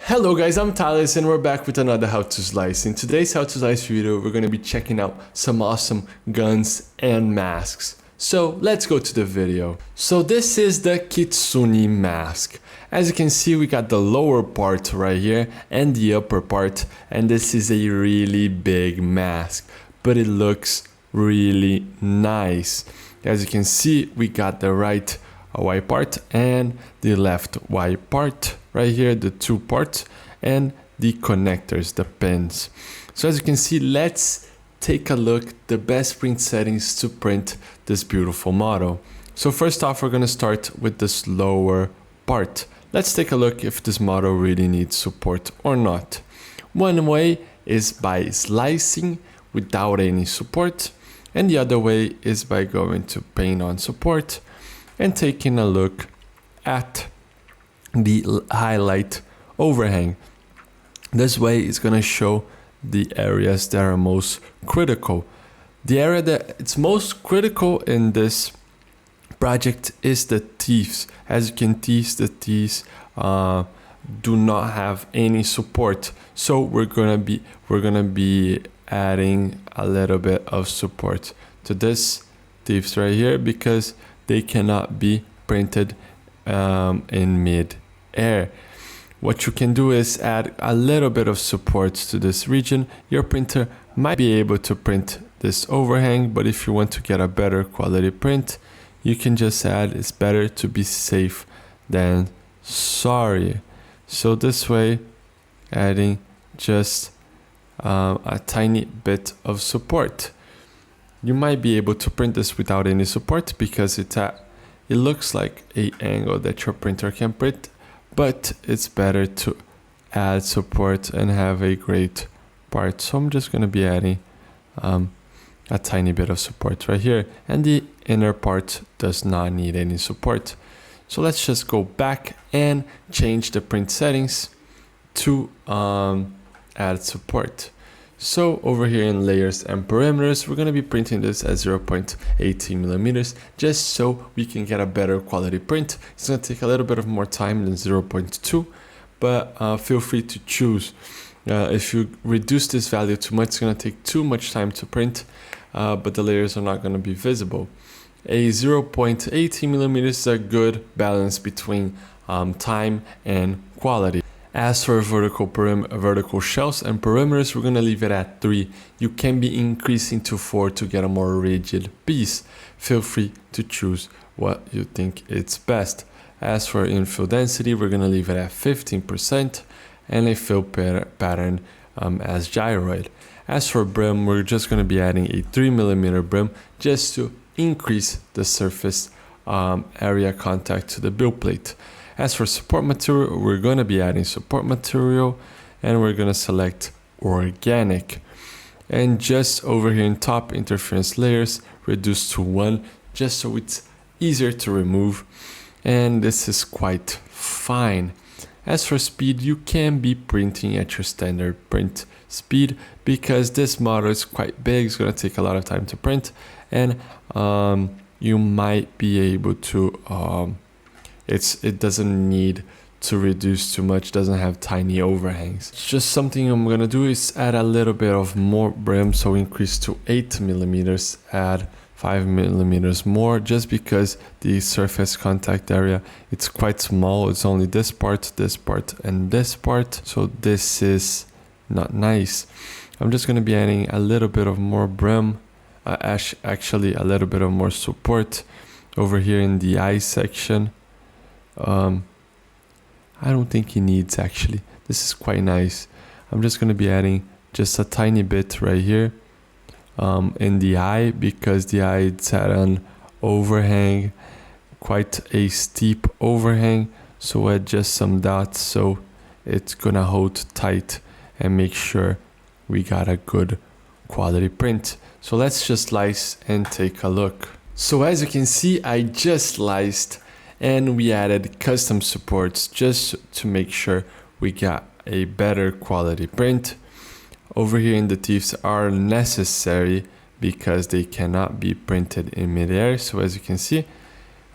Hello guys, I'm Talis and we're back with another How to Slice. In today's How to Slice video, we're going to be checking out some awesome guns and masks. So let's go to the video. So this is the Okami Mask. As you can see, we got the lower part right here and the upper part, and this is a really big mask, but it looks really nice. As you can see, we got the right white part and the left white part right here, the two parts, and the connectors, the pins. So as you can see, let's take a look the best print settings to print this beautiful model. So first off, we're going to start with this lower part. Let's take a look if this model really needs support or not. One way is by slicing without any support, and the other way is by going to paint on support and taking a look at the highlight overhang. This way it's going to show the areas that are most critical. The area that it's most critical in this project is the teeth. As you can see, the teeth do not have any support, so we're gonna be adding a little bit of support to this teeth right here, because they cannot be printed in mid-air. What you can do is add a little bit of support to this region. Your printer might be able to print this overhang, but if you want to get a better quality print, you can just add. It's better to be safe than sorry. So this way, adding just a tiny bit of support. You might be able to print this without any support because it looks like an angle that your printer can print, but it's better to add support and have a great part. So I'm just going to be adding a tiny bit of support right here, and the inner part does not need any support. So let's just go back and change the print settings to add support. So over here in layers and perimeters, we're going to be printing this at 0.18 millimeters, just so we can get a better quality print. It's going to take a little bit of more time than 0.2, but feel free to choose. If you reduce this value too much, it's going to take too much time to print, but the layers are not going to be visible. A 0.18 millimeters is a good balance between time and quality. As for vertical shells and perimeters, we're going to leave it at 3. You can be increasing to 4 to get a more rigid piece. Feel free to choose what you think is best. As for infill density, we're going to leave it at 15% and a fill pattern as gyroid. As for brim, we're just going to be adding a 3mm brim just to increase the surface area contact to the build plate. As for support material, we're going to be adding support material, and we're going to select organic. And just over here in top, interference layers, reduce to 1, just so it's easier to remove. And this is quite fine. As for speed, you can be printing at your standard print speed, because this model is quite big. It's going to take a lot of time to print, and you might be able to it doesn't need to reduce too much, doesn't have tiny overhangs. Just something I'm gonna do is add a little bit of more brim, so increase to 8 millimeters, add 5 millimeters more, just because the surface contact area, it's quite small. It's only this part, and this part, so this is not nice. I'm just gonna be adding a little bit of more brim, actually a little bit of more support over here in the eye section. I don't think he needs, actually. This is quite nice. I'm just going to be adding just a tiny bit right here in the eye, because the eye is at an overhang, quite a steep overhang. So add just some dots so it's going to hold tight and make sure we got a good quality print. So let's just slice and take a look. So as you can see, I just sliced, and we added custom supports just to make sure we got a better quality print. Over here in the teeth are necessary because they cannot be printed in midair. So as you can see,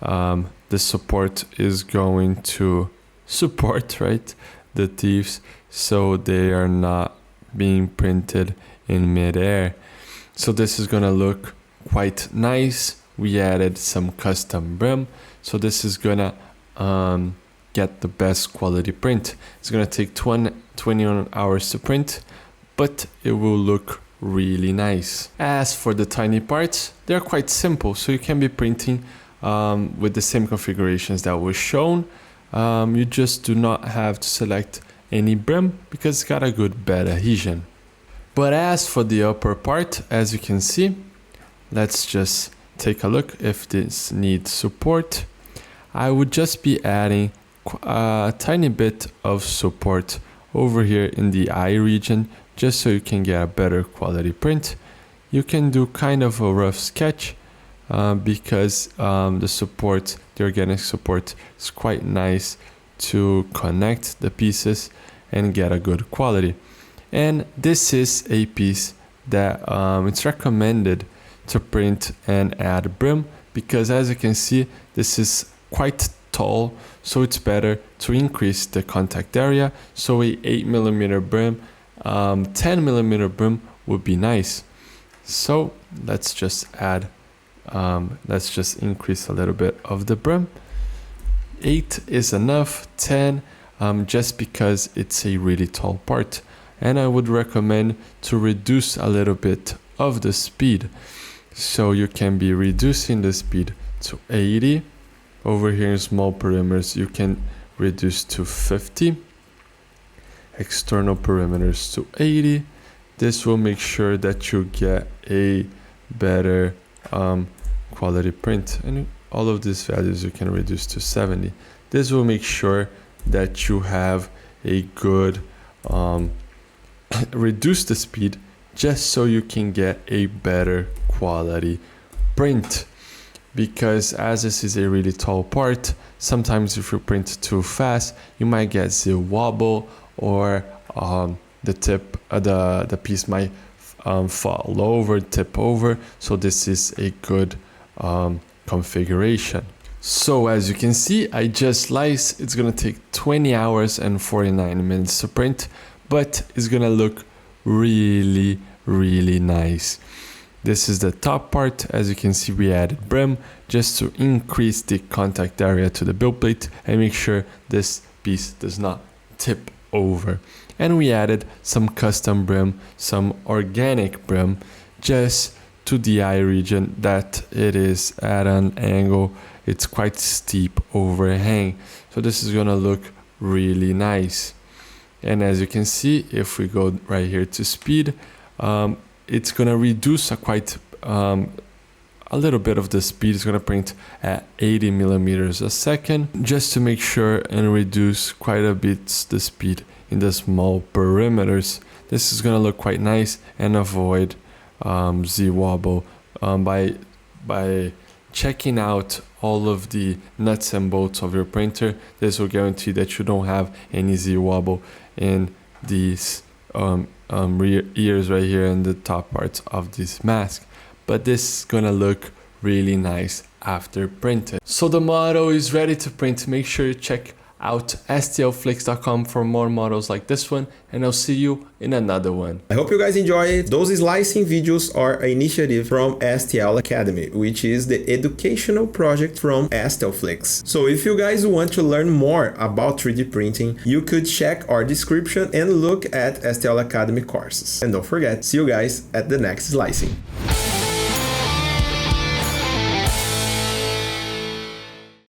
the support is going to support, right, the teeth so they are not being printed in midair. So this is gonna look quite nice. We added some custom brim, so this is gonna get the best quality print. It's gonna take 21 hours to print, but it will look really nice. As for the tiny parts, they're quite simple, so you can be printing with the same configurations that was shown. You just do not have to select any brim because it's got a good bed adhesion. But as for the upper part, as you can see, let's just take a look if this needs support. I would just be adding a tiny bit of support over here in the eye region, just so you can get a better quality print. You can do kind of a rough sketch because the support, the organic support, is quite nice to connect the pieces and get a good quality. And this is a piece that it's recommended to print and add brim, because as you can see, this is quite tall, so it's better to increase the contact area. So a 8mm brim, 10mm brim would be nice. So let's just add, let's just increase a little bit of the brim. 8 is enough, 10 just because it's a really tall part. And I would recommend to reduce a little bit of the speed. So you can be reducing the speed to 80. Over here in small perimeters, you can reduce to 50. External perimeters to 80. This will make sure that you get a better quality print. And all of these values you can reduce to 70. This will make sure that you have a good reduce the speed, just so you can get a better quality print. Because as this is a really tall part, sometimes if you print too fast, you might get the wobble, or the tip, the piece might fall over, tip over. So this is a good configuration. So as you can see, I just sliced. It's gonna take 20 hours and 49 minutes to print, but it's gonna look really, really nice. This is the top part. As you can see, we added brim just to increase the contact area to the build plate and make sure this piece does not tip over. And we added some custom brim, some organic brim, just to the eye region that it is at an angle. It's quite steep overhang. So this is gonna look really nice. And as you can see, if we go right here to speed, it's gonna reduce a little bit of the speed. It's gonna print at 80mm a second, just to make sure and reduce quite a bit the speed in the small perimeters. This is gonna look quite nice and avoid Z wobble by checking out all of the nuts and bolts of your printer. This will guarantee that you don't have any Z wobble in these rear ears right here in the top parts of this mask. But this is gonna look really nice after printed. So the model is ready to print. Make sure you check out stlflix.com for more models like this one, and I'll see you in another one. I hope you guys enjoy it. Those slicing videos are an initiative from STL Academy, which is the educational project from STLFlix. So if you guys want to learn more about 3D printing, you could check our description and look at STL Academy courses. And don't forget, see you guys at the next slicing.